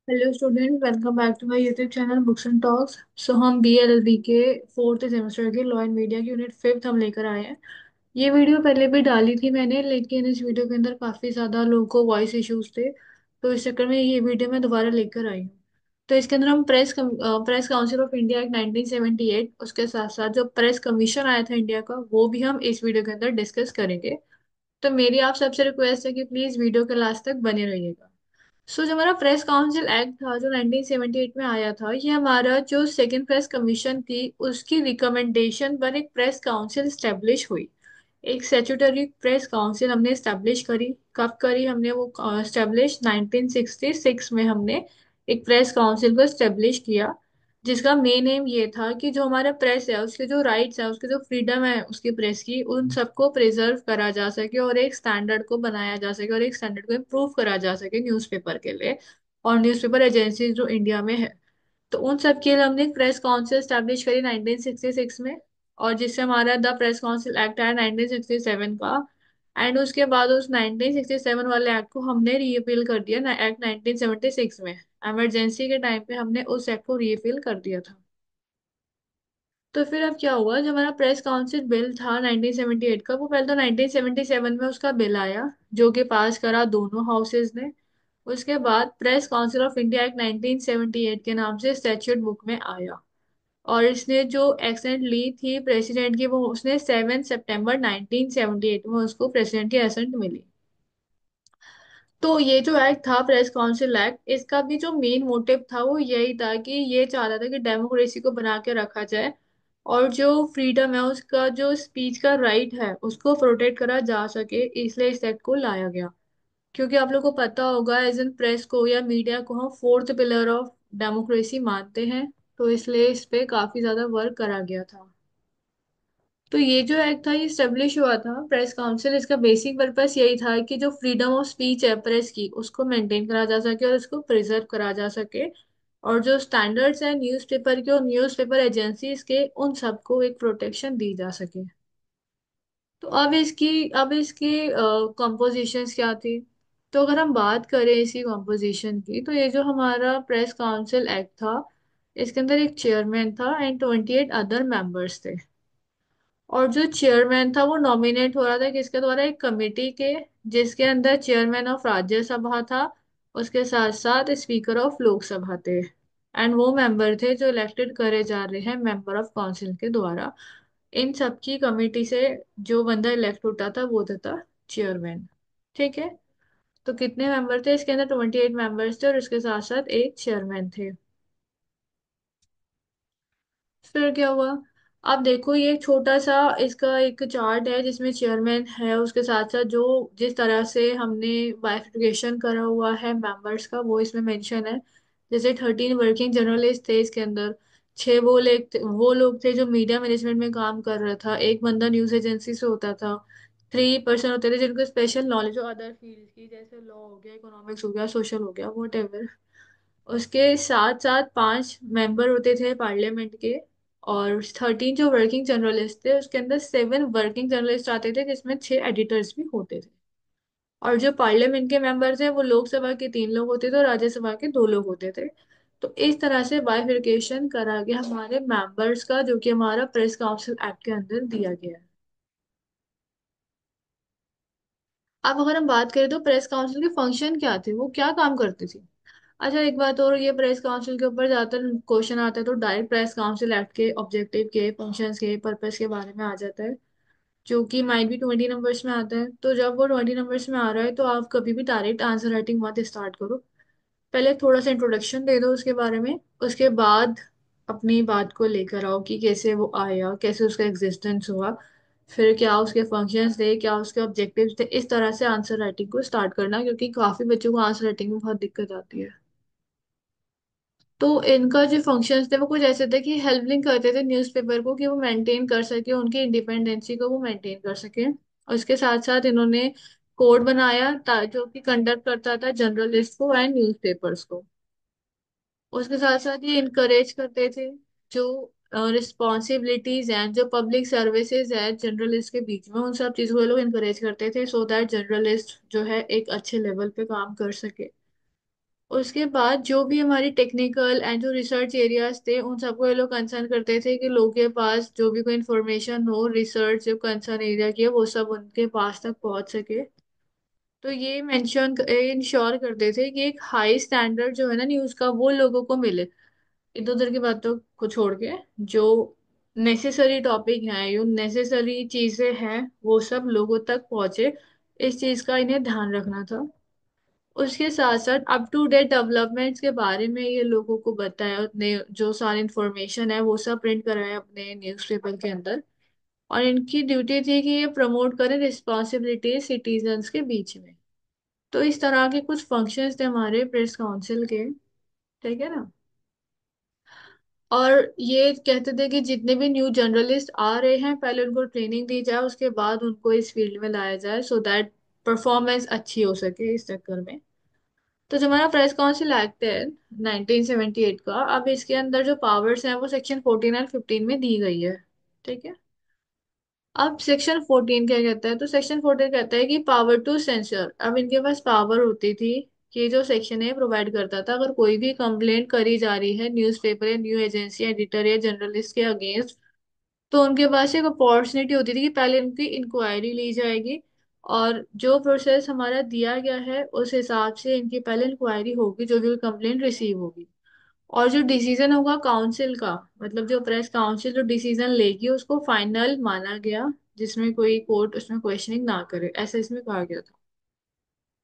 Hello student, welcome back to my YouTube channel books and talks. So हम BLLB के fourth semester के law and media की unit fifth हम लेकर आए हैं। ये वीडियो पहले भी डाली थी मैंने, लेकिन इस वीडियो के अंदर काफ़ी ज़्यादा लोगों को वॉइस इश्यूज थे, तो इस चक्कर में ये वीडियो मैं दोबारा लेकर आई हूँ। तो इसके अंदर हम press council of India act 1978, उसके साथ साथ जो प्रेस कमीशन आया था इंडिया का, वो भी हम इस वीडियो के अंदर डिस्कस करेंगे। तो मेरी आप सबसे रिक्वेस्ट है कि प्लीज़ वीडियो के लास्ट तक बने रहिएगा। जो हमारा प्रेस काउंसिल एक्ट था जो 1978 में आया था, ये हमारा जो सेकंड प्रेस कमीशन थी उसकी रिकमेंडेशन पर एक प्रेस काउंसिल स्टेब्लिश हुई। एक स्टैट्यूटरी प्रेस काउंसिल हमने स्टेब्लिश करी। कब करी हमने वो स्टेब्लिश? 1966 में हमने एक प्रेस काउंसिल को स्टेब्लिश किया, जिसका मेन एम ये था कि जो हमारा प्रेस है उसके जो राइट्स है, उसके जो फ्रीडम है उसकी प्रेस की, उन सबको प्रिजर्व करा जा सके और एक स्टैंडर्ड को बनाया जा सके और एक स्टैंडर्ड को इम्प्रूव करा जा सके न्यूज़पेपर के लिए और न्यूज़पेपर एजेंसी जो इंडिया में है। तो उन सब के लिए हमने एक प्रेस काउंसिल स्टैब्लिश करी 1966 में, और जिससे हमारा द प्रेस काउंसिल एक्ट आया 1967 का। एंड उसके बाद उस 1967 वाले एक्ट को हमने रीअपील कर दिया एक्ट 1976 में। इमरजेंसी के टाइम पे हमने उस एक्ट को रीअपील कर दिया था। तो फिर अब क्या हुआ, जो हमारा प्रेस काउंसिल बिल था 1978 का, वो पहले तो 1977 में उसका बिल आया, जो कि पास करा दोनों हाउसेज ने। उसके बाद press council of India act 1978 के नाम से स्टैट्यूट बुक में आया। और इसने जो एक्सेंट ली थी प्रेसिडेंट की, वो उसने 7 सितंबर 1978 में उसको प्रेसिडेंट की एसेंट मिली। तो ये जो एक्ट था प्रेस काउंसिल एक्ट, इसका भी जो मेन मोटिव था वो यही था कि ये चाहता था कि डेमोक्रेसी को बना के रखा जाए और जो फ्रीडम है उसका, जो स्पीच का राइट है उसको प्रोटेक्ट करा जा सके, इसलिए इस एक्ट को लाया गया। क्योंकि आप लोग को पता होगा, एज एन प्रेस को या मीडिया को हम फोर्थ पिलर ऑफ डेमोक्रेसी मानते हैं, तो इसलिए इस पे काफी ज्यादा वर्क करा गया था। तो ये जो एक्ट था ये स्टेब्लिश हुआ था प्रेस काउंसिल, इसका बेसिक पर्पस यही था कि जो फ्रीडम ऑफ स्पीच है प्रेस की, उसको मेंटेन करा जा सके और उसको प्रिजर्व करा जा सके। और जो स्टैंडर्ड्स हैं न्यूज़पेपर के और न्यूज़पेपर एजेंसीज के, उन सबको एक प्रोटेक्शन दी जा सके। तो अब इसकी कंपोजिशंस क्या थी? तो अगर हम बात करें इसकी कंपोजिशन की, तो ये जो हमारा प्रेस काउंसिल एक्ट था, इसके अंदर एक चेयरमैन था एंड 28 अदर मेंबर्स थे। और जो चेयरमैन था वो नॉमिनेट हो रहा था किसके द्वारा? एक कमेटी के, जिसके अंदर चेयरमैन ऑफ राज्यसभा था, उसके साथ साथ स्पीकर ऑफ लोकसभा थे, एंड वो मेंबर थे जो इलेक्टेड करे जा रहे हैं मेंबर ऑफ काउंसिल के द्वारा। इन सबकी कमेटी से जो बंदा इलेक्ट होता था वो होता था चेयरमैन। ठीक है। तो कितने मेंबर थे इसके अंदर? 28 मेंबर्स थे और उसके साथ साथ एक चेयरमैन थे। फिर क्या हुआ? आप देखो, ये एक छोटा सा इसका एक चार्ट है जिसमें चेयरमैन है, उसके साथ साथ जो जिस तरह से हमने बाइफिकेशन करा हुआ है मेंबर्स का वो इसमें मेंशन है। जैसे 13 वर्किंग जर्नलिस्ट थे इसके अंदर। छह वो लोग थे जो मीडिया मैनेजमेंट में काम कर रहा था। एक बंदा न्यूज एजेंसी से होता था। 3 पर्सन होते थे जिनको स्पेशल नॉलेज हो अदर फील्ड की, जैसे लॉ हो गया, इकोनॉमिक्स हो गया, सोशल हो गया, वट। उसके साथ साथ 5 मेंबर होते थे पार्लियामेंट के। और 13 जो वर्किंग जर्नलिस्ट थे उसके अंदर 7 वर्किंग जर्नलिस्ट आते थे, जिसमें 6 एडिटर्स भी होते थे। और जो पार्लियामेंट के मेंबर थे वो लोकसभा के 3 लोग होते थे और राज्यसभा के 2 लोग होते थे। तो इस तरह से बाइफिकेशन करा गया हमारे मेंबर्स का, जो कि हमारा प्रेस काउंसिल एक्ट के अंदर दिया गया है। अब अगर हम बात करें तो प्रेस काउंसिल के फंक्शन क्या थे, वो क्या काम करती थी? अच्छा, एक बात और, ये प्रेस काउंसिल के ऊपर ज्यादातर क्वेश्चन आता है तो डायरेक्ट प्रेस काउंसिल एक्ट के ऑब्जेक्टिव के, फंक्शंस के, पर्पस के बारे में आ जाता है, जो कि माइट भी 20 नंबर्स में आता है। तो जब वो 20 नंबर्स में आ रहा है तो आप कभी भी डायरेक्ट आंसर राइटिंग मत स्टार्ट करो। पहले थोड़ा सा इंट्रोडक्शन दे दो उसके बारे में, उसके बाद अपनी बात को लेकर आओ कि कैसे वो आया, कैसे उसका एग्जिस्टेंस हुआ, फिर क्या उसके फंक्शंस थे, क्या उसके ऑब्जेक्टिव्स थे। इस तरह से आंसर राइटिंग को स्टार्ट करना, क्योंकि काफी बच्चों को आंसर राइटिंग में बहुत दिक्कत आती है। तो इनका जो फंक्शंस थे वो कुछ ऐसे थे कि हेल्पिंग करते थे न्यूज़पेपर को कि वो मेंटेन कर सके, उनकी इंडिपेंडेंसी को वो मेंटेन कर सके। और इसके साथ साथ इन्होंने कोड बनाया जो कि कंडक्ट करता था जर्नलिस्ट को एंड न्यूज़पेपर्स को। उसके साथ साथ ये इनकरेज करते थे जो रिस्पॉन्सिबिलिटीज हैं, जो पब्लिक सर्विसेज है जर्नलिस्ट के बीच में, उन सब चीजों को ये लोग इनकरेज करते थे, सो दैट जर्नलिस्ट जो है एक अच्छे लेवल पे काम कर सके। उसके बाद जो भी हमारी टेक्निकल एंड जो रिसर्च एरियाज थे उन सबको ये लोग कंसर्न करते थे कि लोगों के पास जो भी कोई इंफॉर्मेशन हो रिसर्च जो कंसर्न एरिया की है वो सब उनके पास तक पहुंच सके। तो ये मेंशन इंश्योर करते थे कि एक हाई स्टैंडर्ड जो है ना न्यूज का वो लोगों को मिले। इधर उधर की बातों को छोड़ के जो नेसेसरी टॉपिक है जो नेसेसरी चीजें हैं वो सब लोगों तक पहुंचे। इस चीज का इन्हें ध्यान रखना था। उसके साथ साथ अप टू डेट डेवलपमेंट्स के बारे में ये लोगों को बताया उतने जो सारी इंफॉर्मेशन है वो सब प्रिंट कराया अपने न्यूज़पेपर के अंदर। और इनकी ड्यूटी थी कि ये प्रमोट करें रिस्पॉन्सिबिलिटी सिटीजन्स के बीच में। तो इस तरह के कुछ फंक्शंस थे हमारे प्रेस काउंसिल के। ठीक है ना। और ये कहते थे कि जितने भी न्यू जर्नलिस्ट आ रहे हैं पहले उनको ट्रेनिंग दी जाए उसके बाद उनको इस फील्ड में लाया जाए सो दैट परफॉर्मेंस अच्छी हो सके इस चक्कर में। तो जो हमारा प्रेस काउंसिल एक्ट है 1978 का अब इसके अंदर जो पावर्स हैं वो सेक्शन 14 एंड 15 में दी गई है। ठीक है। अब सेक्शन 14 क्या कहता है तो सेक्शन 14 कहता है कि पावर टू सेंसर। अब इनके पास पावर होती थी कि जो सेक्शन है प्रोवाइड करता था अगर कोई भी कंप्लेंट करी जा रही है न्यूज़पेपर या न्यू एजेंसी एडिटर या जर्नलिस्ट के अगेंस्ट तो उनके पास एक अपॉर्चुनिटी होती थी कि पहले उनकी इंक्वायरी ली जाएगी। और जो प्रोसेस हमारा दिया गया है उस हिसाब से इनकी पहले इंक्वायरी होगी जो भी कंप्लेंट रिसीव होगी। और जो डिसीजन होगा काउंसिल का मतलब जो प्रेस काउंसिल जो डिसीजन लेगी उसको फाइनल माना गया जिसमें कोई कोर्ट उसमें क्वेश्चनिंग ना करे ऐसा इसमें कहा गया था।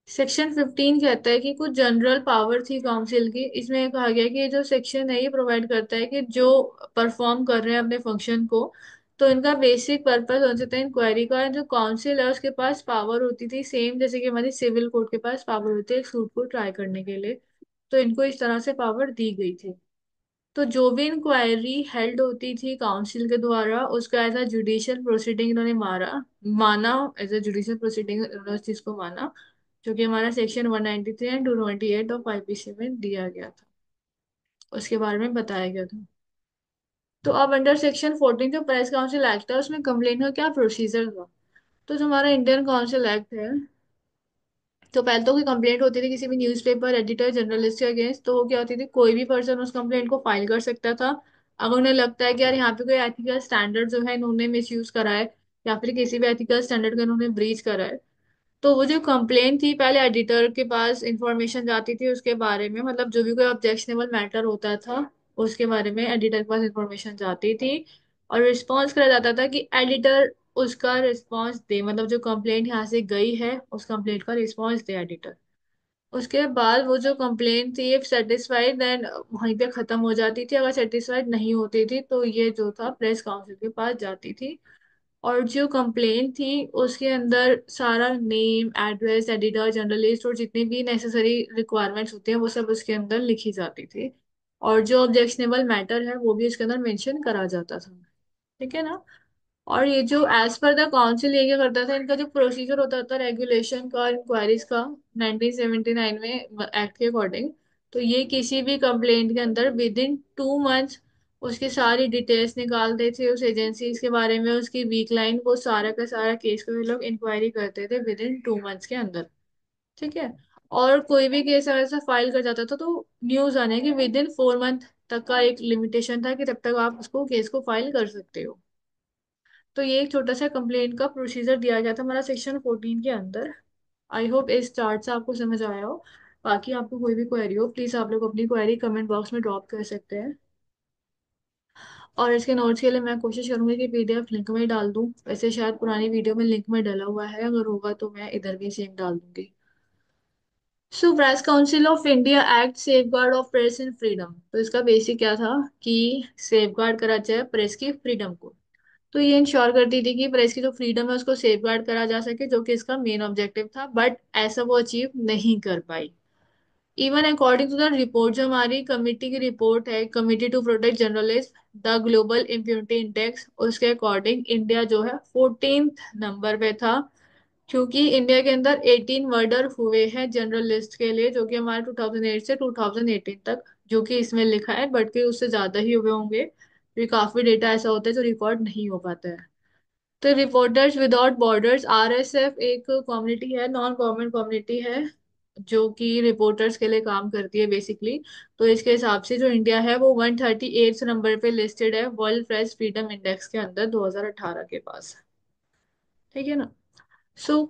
सेक्शन 15 कहता है कि कुछ जनरल पावर थी काउंसिल की इसमें ये कहा गया कि ये जो सेक्शन है ये प्रोवाइड करता है कि जो परफॉर्म कर रहे हैं अपने फंक्शन को तो इनका बेसिक पर्पस हो सकता है इंक्वायरी का। जो काउंसिल है उसके पास पावर होती थी सेम जैसे कि हमारी सिविल कोर्ट के पास पावर होती है एक सूट को ट्राई करने के लिए। तो इनको इस तरह से पावर दी गई थी। तो जो भी इंक्वायरी हेल्ड होती थी काउंसिल के द्वारा उसका एज अ जुडिशियल प्रोसीडिंग इन्होंने माना एज अ जुडिशियल प्रोसीडिंग इन्होंने उस चीज को माना जो कि हमारा सेक्शन 193 एंड 228 ऑफ आईपीसी में दिया गया था। उसके बारे में बताया गया था। तो अब अंडर सेक्शन 14 जो प्रेस काउंसिल एक्ट है उसमें कंप्लेन का क्या प्रोसीजर था। तो जो हमारा इंडियन काउंसिल एक्ट है तो पहले तो कोई कंप्लेंट होती थी किसी भी न्यूज़पेपर एडिटर जर्नलिस्ट के अगेंस्ट तो वो क्या होती थी कोई भी पर्सन उस कंप्लेंट को फाइल कर सकता था। अगर उन्हें लगता है कि यार यहाँ पे कोई एथिकल स्टैंडर्ड जो है इन्होंने मिसयूज करा है या फिर किसी भी एथिकल स्टैंडर्ड का इन्होंने ब्रीच करा है तो वो जो कंप्लेंट थी पहले एडिटर के पास इंफॉर्मेशन जाती थी उसके बारे में मतलब जो भी कोई ऑब्जेक्शनेबल मैटर होता था उसके बारे में एडिटर के पास इंफॉर्मेशन जाती थी। और रिस्पॉन्स करा जाता था कि एडिटर उसका रिस्पॉन्स दे मतलब जो कंप्लेंट यहाँ से गई है उस कंप्लेंट का रिस्पॉन्स दे एडिटर। उसके बाद वो जो कंप्लेंट थी इफ सेटिस्फाइड देन वहीं पे खत्म हो जाती थी अगर सेटिस्फाइड नहीं होती थी तो ये जो था प्रेस काउंसिल के पास जाती थी। और जो कंप्लेंट थी उसके अंदर सारा नेम एड्रेस एडिटर जर्नलिस्ट और जितनी भी नेसेसरी रिक्वायरमेंट्स होती हैं वो सब उसके अंदर लिखी जाती थी। और जो ऑब्जेक्शनेबल मैटर है वो भी उसके अंदर मेंशन करा जाता था। ठीक है ना। और ये जो एज पर द काउंसिल ये क्या करता था इनका जो प्रोसीजर होता था रेगुलेशन का इंक्वायरीज का 1979 में एक्ट के अकॉर्डिंग तो ये किसी भी कंप्लेंट के अंदर विद इन 2 मंथ्स उसकी सारी डिटेल्स निकालते थे उस एजेंसी के बारे में उसकी वीक लाइन वो सारा का सारा केस को ये लोग इंक्वायरी करते थे विद इन 2 मंथ्स के अंदर। ठीक है। और कोई भी केस अगर ऐसा फाइल कर जाता था तो न्यूज आने की विद इन 4 मंथ तक का एक लिमिटेशन था कि तब तक आप उसको केस को फाइल कर सकते हो। तो ये एक छोटा सा कंप्लेंट का प्रोसीजर दिया गया था हमारा सेक्शन 14 के अंदर। आई होप इस चार्ट से आपको समझ आया हो। बाकी आपको कोई भी क्वेरी हो प्लीज आप लोग अपनी क्वेरी कमेंट बॉक्स में ड्रॉप कर सकते हैं। और इसके नोट्स के लिए मैं कोशिश करूंगी कि पीडीएफ लिंक में ही डाल दूं वैसे शायद पुरानी वीडियो में लिंक में डला हुआ है अगर होगा तो मैं इधर भी सेम डाल दूंगी। सो press council of India act safe guard of press and freedom तो इसका बेसिक क्या था कि सेफ गार्ड करा जाए प्रेस की फ्रीडम को। तो ये इंश्योर करती थी कि प्रेस की जो फ्रीडम है उसको सेफ गार्ड करा जा सके जो कि इसका मेन ऑब्जेक्टिव था बट ऐसा वो अचीव नहीं कर पाई। Even according to the report जो हमारी कमिटी की रिपोर्ट है committee to protect journalist the global impunity index उसके अकॉर्डिंग इंडिया जो है 14th नंबर पे था। क्योंकि इंडिया के अंदर 18 मर्डर हुए हैं जर्नलिस्ट के लिए जो कि हमारे 2008 से 2018 तक जो कि इसमें लिखा है बट कि उससे ज्यादा ही हुए होंगे क्योंकि काफी डेटा ऐसा होता है जो रिकॉर्ड नहीं हो पाता है। तो रिपोर्टर्स विदाउट बॉर्डर्स आरएसएफ एक कम्युनिटी है नॉन गवर्नमेंट कम्युनिटी है जो कि रिपोर्टर्स के लिए काम करती है बेसिकली। तो इसके हिसाब से जो इंडिया है वो 138 नंबर पे लिस्टेड है वर्ल्ड प्रेस फ्रीडम इंडेक्स के अंदर 2018 के पास। ठीक है ना।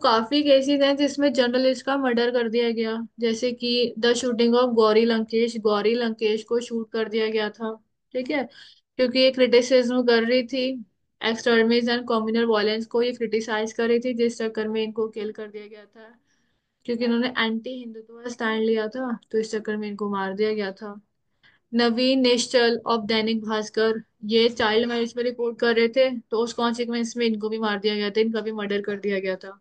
काफी केसेस हैं जिसमें जर्नलिस्ट का मर्डर कर दिया गया, जैसे कि the shooting of Gauri Lankesh को शूट कर दिया गया था। ठीक है, क्योंकि ये क्रिटिसिज्म कर रही थी एक्सट्रीमिज्म एंड कम्युनल वायलेंस को, ये क्रिटिसाइज कर रही थी, जिस चक्कर में इनको किल कर दिया गया था। क्योंकि इन्होंने एंटी हिंदुत्व स्टैंड लिया था, तो इस चक्कर में इनको मार दिया गया था। नवीन निश्चल ऑफ दैनिक भास्कर, ये चाइल्ड मैरिज पर रिपोर्ट कर रहे थे, तो उस कॉन्सिक्वेंस में इनको भी मार दिया गया था, इनका भी मर्डर कर दिया गया था।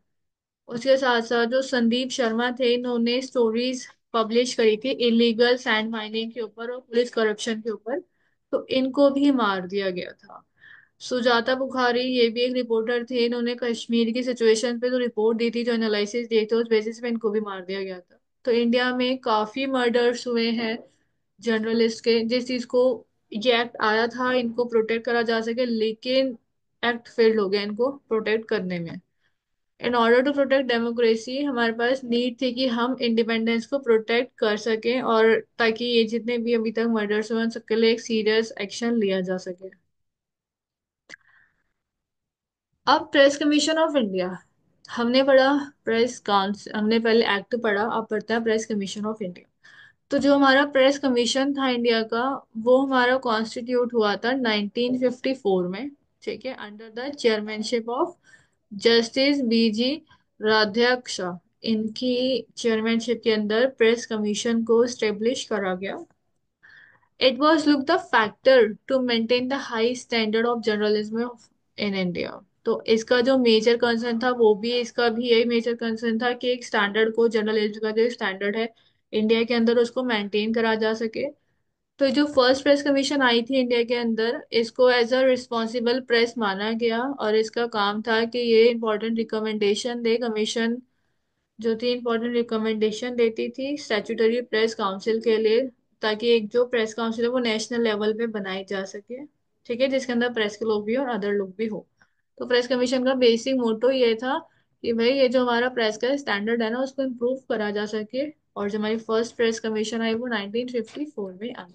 उसके साथ साथ जो संदीप शर्मा थे, इन्होंने स्टोरीज पब्लिश करी थी इलीगल सैंड माइनिंग के ऊपर और पुलिस करप्शन के ऊपर, तो इनको भी मार दिया गया था। सुजाता बुखारी, ये भी एक रिपोर्टर थे, इन्होंने कश्मीर की सिचुएशन पे जो रिपोर्ट दी थी, जो एनालिसिस दिए थे, उस बेसिस पे इनको भी मार दिया गया था। तो इंडिया में काफी मर्डर्स हुए हैं जर्नलिस्ट के, जिस चीज को ये एक्ट आया था इनको प्रोटेक्ट करा जा सके, लेकिन एक्ट फेल्ड हो गया इनको प्रोटेक्ट करने में। In order to protect democracy, हमारे पास नीड थी कि हम इंडिपेंडेंस को प्रोटेक्ट कर सकें, और ताकि ये जितने भी अभी तक मर्डर्स हुए हैं, उन सबके लिए एक सीरियस एक्शन लिया जा सके। अब प्रेस कमीशन ऑफ इंडिया, हमने पढ़ा प्रेस काउंसिल, हमने पहले एक्ट पढ़ा, अब पढ़ता है प्रेस कमीशन ऑफ इंडिया। तो जो हमारा प्रेस कमीशन था इंडिया का, वो हमारा कॉन्स्टिट्यूट हुआ था 1954 में। ठीक है, under the chairmanship of justice BG Radhakrishna. इनकी चेयरमैनशिप के अंदर प्रेस कमीशन को स्टेब्लिश करा गया। It was look the factor to maintain the high standard of journalism in India. तो इसका जो मेजर कंसर्न था, वो भी इसका भी यही मेजर कंसर्न था कि एक स्टैंडर्ड को, जर्नलिज्म का जो स्टैंडर्ड है इंडिया के अंदर, उसको मेंटेन करा जा सके। तो जो फर्स्ट प्रेस कमीशन आई थी इंडिया के अंदर, इसको एज अ रिस्पॉन्सिबल प्रेस माना गया, और इसका काम था कि ये इंपॉर्टेंट रिकमेंडेशन दे। कमीशन जो थी इंपॉर्टेंट रिकमेंडेशन देती थी स्टैट्यूटरी प्रेस काउंसिल के लिए, ताकि एक जो प्रेस काउंसिल है वो नेशनल लेवल पे बनाई जा सके। ठीक है, जिसके अंदर प्रेस के लोग भी हो और अदर लोग भी हो। तो प्रेस कमीशन का बेसिक मोटो ये था कि भाई ये जो हमारा प्रेस का स्टैंडर्ड है ना, उसको इम्प्रूव करा जा सके। और जो हमारी फर्स्ट प्रेस कमीशन आई वो 1954 में आई।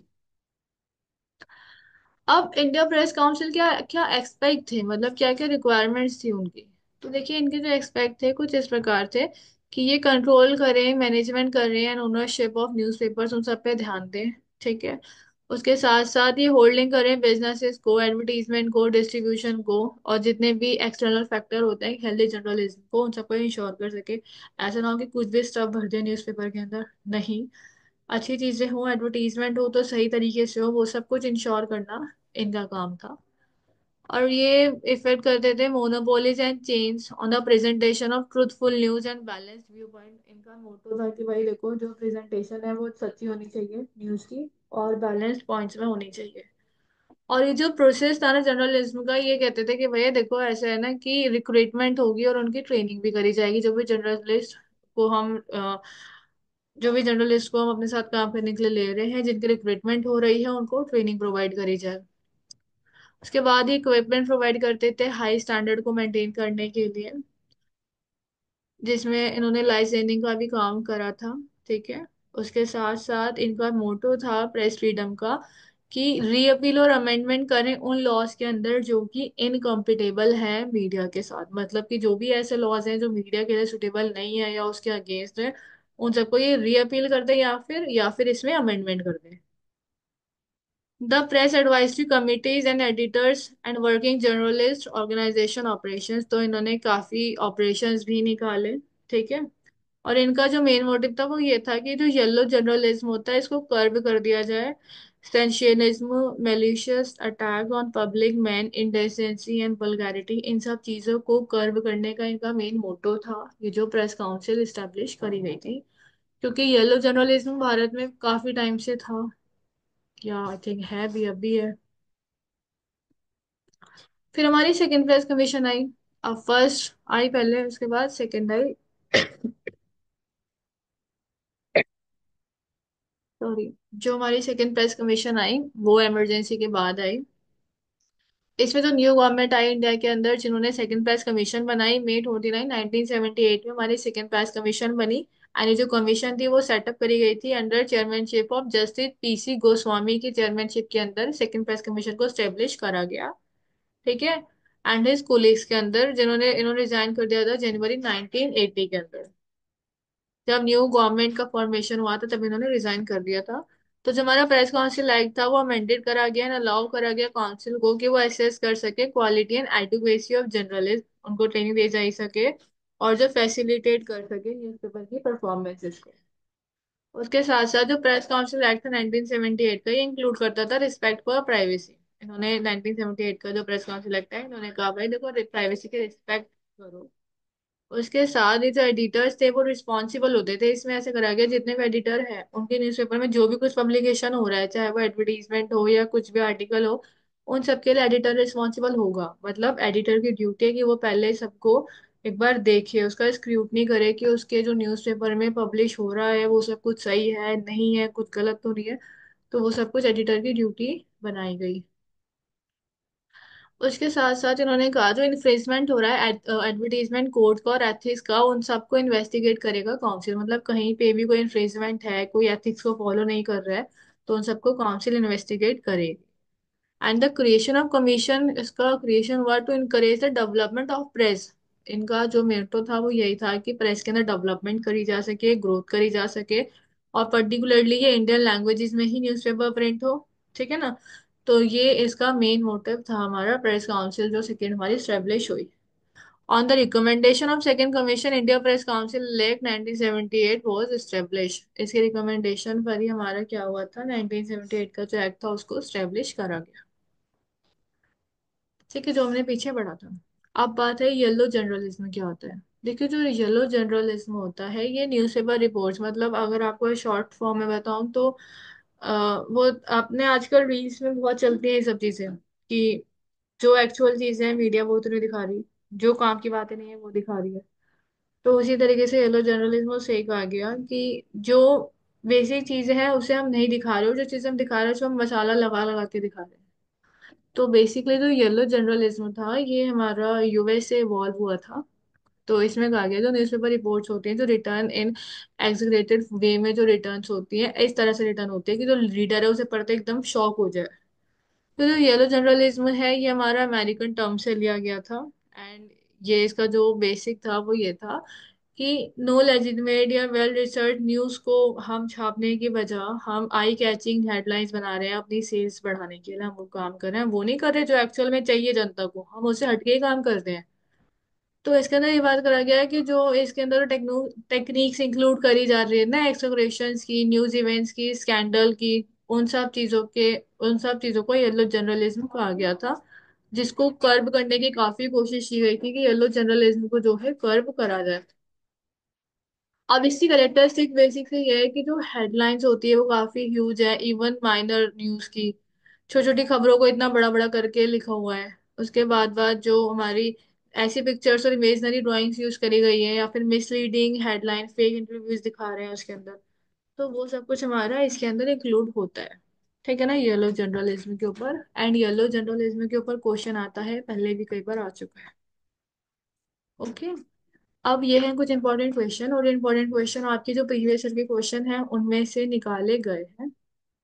अब इंडिया प्रेस काउंसिल क्या क्या एक्सपेक्ट थे, मतलब क्या क्या रिक्वायरमेंट्स थी उनकी। तो देखिए, इनके जो एक्सपेक्ट थे कुछ इस प्रकार थे कि ये कंट्रोल करें, मैनेजमेंट करें एंड ओनरशिप ऑफ न्यूज़पेपर्स, उन सब पे ध्यान दें। ठीक है, उसके साथ साथ ये होल्डिंग करें बिजनेसेस को, एडवर्टीजमेंट को, डिस्ट्रीब्यूशन को, और जितने भी एक्सटर्नल फैक्टर होते हैं हेल्दी जर्नलिज्म को, उन सबको इंश्योर कर सके। ऐसा ना हो कि कुछ भी स्टफ भर दिया न्यूज़पेपर के अंदर, नहीं। अच्छी चीजें हो, एडवर्टीजमेंट हो तो सही तरीके से हो, वो सब कुछ इंश्योर करना इनका काम था। और ये इफेक्ट करते थे monopolies and chains on the presentation of truthful news and balanced view point. इनका मोटो था कि भाई देखो, जो प्रेजेंटेशन है वो सच्ची होनी चाहिए न्यूज की, और बैलेंस्ड पॉइंट्स में होनी चाहिए। और ये जो प्रोसेस था ना जर्नलिज्म का, ये कहते थे कि भैया देखो, ऐसा है ना कि रिक्रूटमेंट होगी और उनकी ट्रेनिंग भी करी जाएगी। को हम जो भी जर्नलिस्ट को हम अपने साथ काम करने के लिए ले रहे हैं, जिनकी रिक्रूटमेंट हो रही है, उनको ट्रेनिंग प्रोवाइड करी जाए। उसके बाद ही इक्विपमेंट प्रोवाइड करते थे हाई स्टैंडर्ड को मेंटेन करने के लिए, जिसमें इन्होंने लाइसेंसिंग का भी काम करा था। ठीक है, उसके साथ साथ इनका मोटो था प्रेस फ्रीडम का कि रीअपील और अमेंडमेंट करें उन लॉज के अंदर जो कि इनकम्पिटेबल है मीडिया के साथ। मतलब कि जो भी ऐसे लॉज हैं जो मीडिया के लिए सुटेबल नहीं है या उसके अगेंस्ट है, उन सबको ये रीअपील कर दें, या फिर इसमें अमेंडमेंट कर दें। The press advisory committees and editors and working journalist organisation operations, तो इन्होंने काफी ऑपरेशंस भी निकाले। ठीक है, और इनका जो मेन मोटिव था वो ये था कि जो येलो जर्नलिज्म होता है इसको कर्ब कर दिया जाए। Sensationalism, malicious attack on public man, indecency and vulgarity, इन सब चीजों को कर्ब करने का इनका मेन मोटो था, ये जो प्रेस काउंसिल इस्टेब्लिश करी गई थी। क्योंकि येलो जर्नलिज्म भारत में काफी टाइम से था, या आई थिंक है भी, अभी है। फिर हमारी सेकंड प्रेस कमीशन आई। अब फर्स्ट आई पहले, उसके बाद सेकंड आई। सॉरी, जो हमारी सेकंड प्रेस कमीशन आई वो इमरजेंसी के बाद आई। इसमें तो न्यू गवर्नमेंट आई इंडिया के अंदर, जिन्होंने सेकंड प्रेस कमीशन बनाई मई 29 1978 में हमारी सेकंड प्रेस कमीशन बनी। एंड ये जो कमीशन थी वो सेटअप करी गई थी under chairmanship of justice PC Goswami की चेयरमैनशिप के अंदर सेकंड प्रेस कमीशन को स्टेब्लिश करा गया। ठीक है। एंड हिज कोलीग्स के अंदर जिन्होंने इन्होंने रिजाइन कर दिया था जनवरी 1980 के अंदर। जब न्यू गवर्नमेंट का फॉर्मेशन हुआ था तब इन्होंने रिजाइन कर दिया था। तो जो हमारा प्रेस काउंसिल एक्ट था वो अमेंडेड करा गया एंड अलाउ करा गया काउंसिल को कि वो असेस कर सके quality and adequacy of journalist, उनको ट्रेनिंग दी जा सके और जो फैसिलिटेट कर सके न्यूज़पेपर की परफॉर्मेंसेस को। उसके साथ साथ जो प्रेस काउंसिल एक्ट था 1978 का, ये इंक्लूड करता था रिस्पेक्ट फॉर प्राइवेसी। इन्होंने 1978 का जो प्रेस काउंसिल एक्ट है इन्होंने कहा भाई देखो प्राइवेसी के रिस्पेक्ट करो। उसके साथ ही जो एडिटर्स थे वो रिस्पॉन्सिबल होते थे, इसमें ऐसे करा गया जितने भी एडिटर हैं उनके न्यूज़पेपर में जो भी कुछ पब्लिकेशन हो रहा है चाहे वो एडवर्टीजमेंट हो या कुछ भी आर्टिकल हो, उन सबके लिए एडिटर रिस्पॉन्सिबल होगा। मतलब एडिटर की ड्यूटी है कि वो पहले सबको एक बार देखे, उसका स्क्रूटनी करे कि उसके जो न्यूज़पेपर में पब्लिश हो रहा है वो सब कुछ सही है नहीं है, कुछ गलत तो नहीं है। तो वो सब कुछ एडिटर की ड्यूटी बनाई गई। उसके साथ साथ इन्होंने कहा जो इन्फ्रिंजमेंट हो रहा है एडवर्टीजमेंट कोड का और एथिक्स का उन सबको इन्वेस्टिगेट करेगा काउंसिल। मतलब कहीं पे भी कोई इन्फ्रिंजमेंट है, कोई एथिक्स को फॉलो नहीं कर रहा है, तो उन सबको काउंसिल इन्वेस्टिगेट करेगी। And the creation of commission, इसका क्रिएशन हुआ to encourage the development of press. इनका जो मेट्रो था वो यही था कि प्रेस के अंदर डेवलपमेंट करी जा सके, ग्रोथ करी जा सके, और पर्टिकुलरली ये इंडियन लैंग्वेजेस में ही न्यूज़पेपर प्रिंट हो। ठीक है ना। तो ये इसका मेन मोटिव था हमारा प्रेस काउंसिल जो सेकेंड हमारी स्टेब्लिश हुई। On the recommendation of second commission India press council act 1978 was establish. इसके रिकमेंडेशन पर ही हमारा क्या हुआ था, 1978 का जो एक्ट था उसको स्टेब्लिश करा गया। ठीक है, जो हमने पीछे पढ़ा था। अब बात है येलो जर्नलिज्म क्या होता है। देखिए जो येलो जर्नलिज्म होता है ये न्यूज़पेपर रिपोर्ट्स, मतलब अगर आपको शॉर्ट फॉर्म में बताऊं तो वो आपने आजकल रील्स में बहुत चलती है ये सब चीजें कि जो एक्चुअल चीजें हैं मीडिया वो तो नहीं दिखा रही, जो काम की बातें नहीं है वो दिखा रही है। तो उसी तरीके से येलो जर्नलिज्म से कहा गया कि जो बेसिक चीजें हैं उसे हम नहीं दिखा रहे हो, जो चीजें हम दिखा रहे हैं उसमें हम मसाला लगा लगा के दिखा रहे हैं। तो बेसिकली जो येलो जर्नलिज्म था ये हमारा यूएस से इवॉल्व हुआ था। तो इसमें कहा गया जो न्यूज़पेपर रिपोर्ट्स होती हैं जो रिटर्न इन एग्जीक्यूटिव वे में जो रिटर्न्स होती हैं इस तरह से रिटर्न होती है कि जो रीडर है उसे पढ़ते एकदम शॉक हो जाए। तो जो येलो जर्नलिज्म है ये हमारा अमेरिकन टर्म से लिया गया था। एंड ये इसका जो बेसिक था वो ये था कि नो लेजिटिमेट या वेल रिसर्च न्यूज को हम छापने की बजाय हम आई कैचिंग हेडलाइंस बना रहे हैं अपनी सेल्स बढ़ाने के लिए, हम वो काम कर रहे हैं, वो नहीं कर रहे जो एक्चुअल में चाहिए जनता को, हम उससे हटके ही काम करते हैं। तो इसके अंदर ये बात करा गया है कि जो इसके अंदर टेक्निक्स इंक्लूड करी जा रही है ना, एक्सोग्रेशंस की, न्यूज इवेंट्स की, स्कैंडल की, उन सब चीजों के उन सब चीजों को येलो जर्नलिज्म कहा गया था, जिसको कर्ब करने की काफी कोशिश की गई थी कि येलो जर्नलिज्म को जो है कर्ब करा जाए। अब इसकी करेक्टरिस्टिक बेसिक से ये है कि जो हेडलाइंस होती है वो काफी ह्यूज है, इवन माइनर न्यूज की छोटी छोटी खबरों को इतना बड़ा बड़ा करके लिखा हुआ है। उसके बाद बाद जो हमारी ऐसी पिक्चर्स और इमेजनरी ड्राइंग्स यूज करी गई है या फिर मिसलीडिंग हेडलाइन फेक इंटरव्यूज दिखा रहे हैं उसके अंदर, तो वो सब कुछ हमारा इसके अंदर इंक्लूड होता है। ठीक है ना, येलो जर्नलिज्म के ऊपर। एंड येलो जर्नलिज्म के ऊपर क्वेश्चन आता है, पहले भी कई बार आ चुका है। ओके। अब ये हैं कुछ इंपॉर्टेंट क्वेश्चन, और इंपॉर्टेंट क्वेश्चन आपके जो प्रीवियस ईयर के क्वेश्चन हैं उनमें से निकाले गए हैं।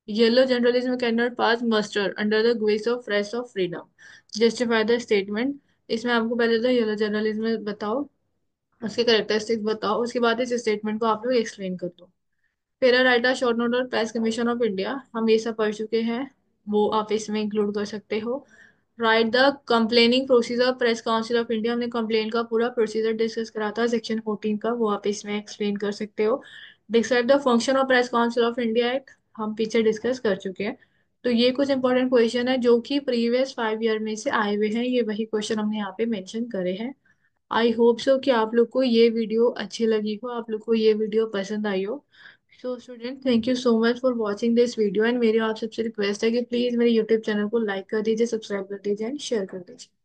Yellow journalism can not pass muster under the grace of press of freedom, justify the statement. इसमें आपको पहले तो येलो जर्नलिज्म बताओ, उसके करेक्टरिस्टिक्स बताओ, उसके बाद इस स्टेटमेंट को आप लोग एक्सप्लेन कर दो। पेरा राइटा शॉर्ट नोट और प्रेस कमीशन ऑफ इंडिया हम ये सब पढ़ चुके हैं, वो आप इसमें इंक्लूड कर सकते हो। Right the complaining procedure press council of India, हमने कंप्लेन का पूरा प्रोसीजर डिस्कस करा था सेक्शन 14 का, वो आप इसमें एक्सप्लेन कर सकते हो। Describe the function of press council of India act हम पीछे डिस्कस कर चुके हैं। तो ये कुछ इंपॉर्टेंट क्वेश्चन है जो कि प्रीवियस 5 ईयर में से आए हुए हैं, ये वही क्वेश्चन हमने यहाँ पे मेंशन करे हैं। आई होप सो कि आप लोग को ये वीडियो अच्छी लगी हो, आप लोग को ये वीडियो पसंद आई हो। So student thank you so much for watching this video, and मेरी आप सबसे रिक्वेस्ट है कि प्लीज़ मेरे यूट्यूब चैनल को लाइक कर दीजिए, सब्सक्राइब कर दीजिए एंड शेयर कर दीजिए।